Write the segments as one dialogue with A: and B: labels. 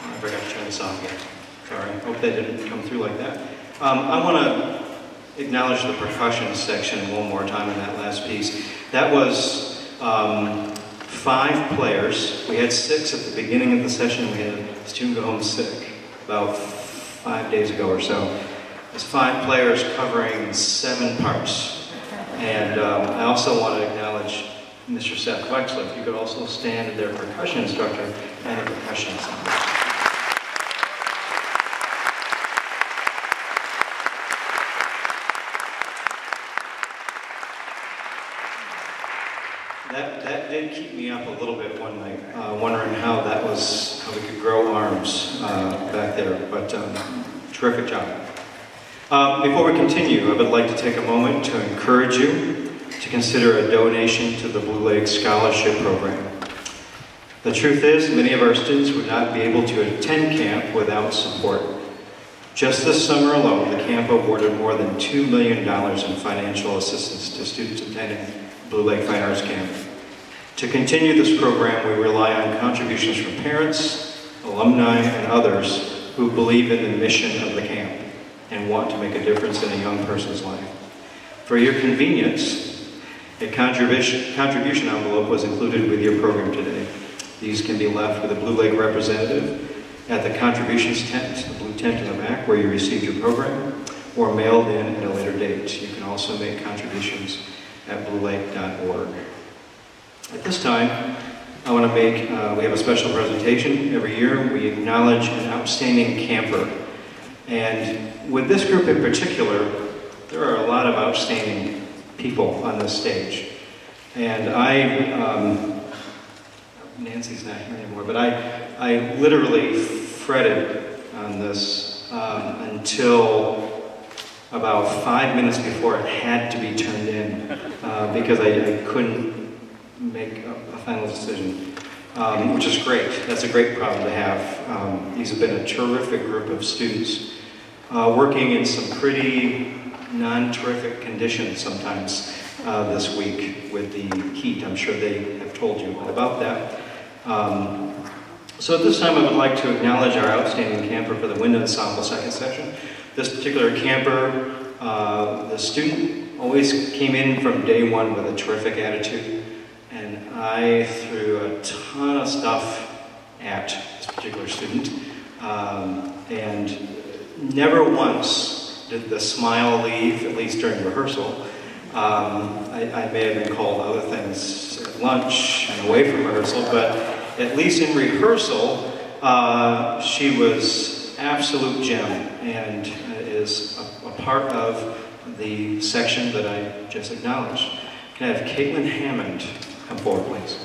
A: I forgot to turn this off again. Sorry, hope that didn't come through like that. I want to acknowledge the percussion section one more time in that last piece. That was 5 players. We had 6 at the beginning of the session. We had a student go home sick about 5 days ago or so. It's 5 players covering 7 parts. And I also want to acknowledge Mr. Seth Wexler. If you could also stand, their percussion instructor and the percussion ensemble. That did keep me up a little bit one night, wondering how we could grow arms back there, but terrific job. Before we continue, I would like to take a moment to encourage you to consider a donation to the Blue Lake Scholarship Program. The truth is, many of our students would not be able to attend camp without support. Just this summer alone, the camp awarded more than $2 million in financial assistance to students attending Blue Lake Fine Arts Camp. To continue this program, we rely on contributions from parents, alumni, and others who believe in the mission of the camp and want to make a difference in a young person's life. For your convenience, a contribution envelope was included with your program today. These can be left with a Blue Lake representative at the contributions tent, the blue tent in the back where you received your program, or mailed in at a later date. You can also make contributions at bluelake.org. At this time, I want to we have a special presentation every year. We acknowledge an outstanding camper. And with this group in particular, there are a lot of outstanding people on this stage. And Nancy's not here anymore, but I literally fretted on this until about 5 minutes before it had to be turned in, because I couldn't make a final decision, which is great. That's a great problem to have. These have been a terrific group of students working in some pretty non-terrific conditions sometimes this week with the heat. I'm sure they have told you about that. So at this time I would like to acknowledge our outstanding camper for the Wind Ensemble second session. This particular camper, the student always came in from day one with a terrific attitude, and I threw a ton of stuff at this particular student, and never once did the smile leave, at least during rehearsal. I may have been called other things at lunch and away from rehearsal, but at least in rehearsal, she was absolute gem and is a part of the section that I just acknowledged. Can I have Caitlin Hammond come forward, please?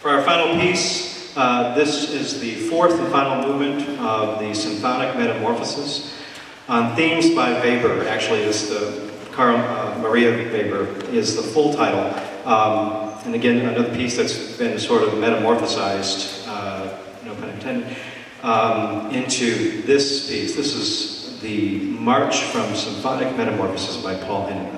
A: For our final piece, this is the 4th and final movement of the Symphonic Metamorphosis on themes by Weber. Actually, Maria Weber is the full title. And again, another piece that's been sort of metamorphosized, no pun intended, into this piece. This is the March from Symphonic Metamorphosis by Paul Henneman.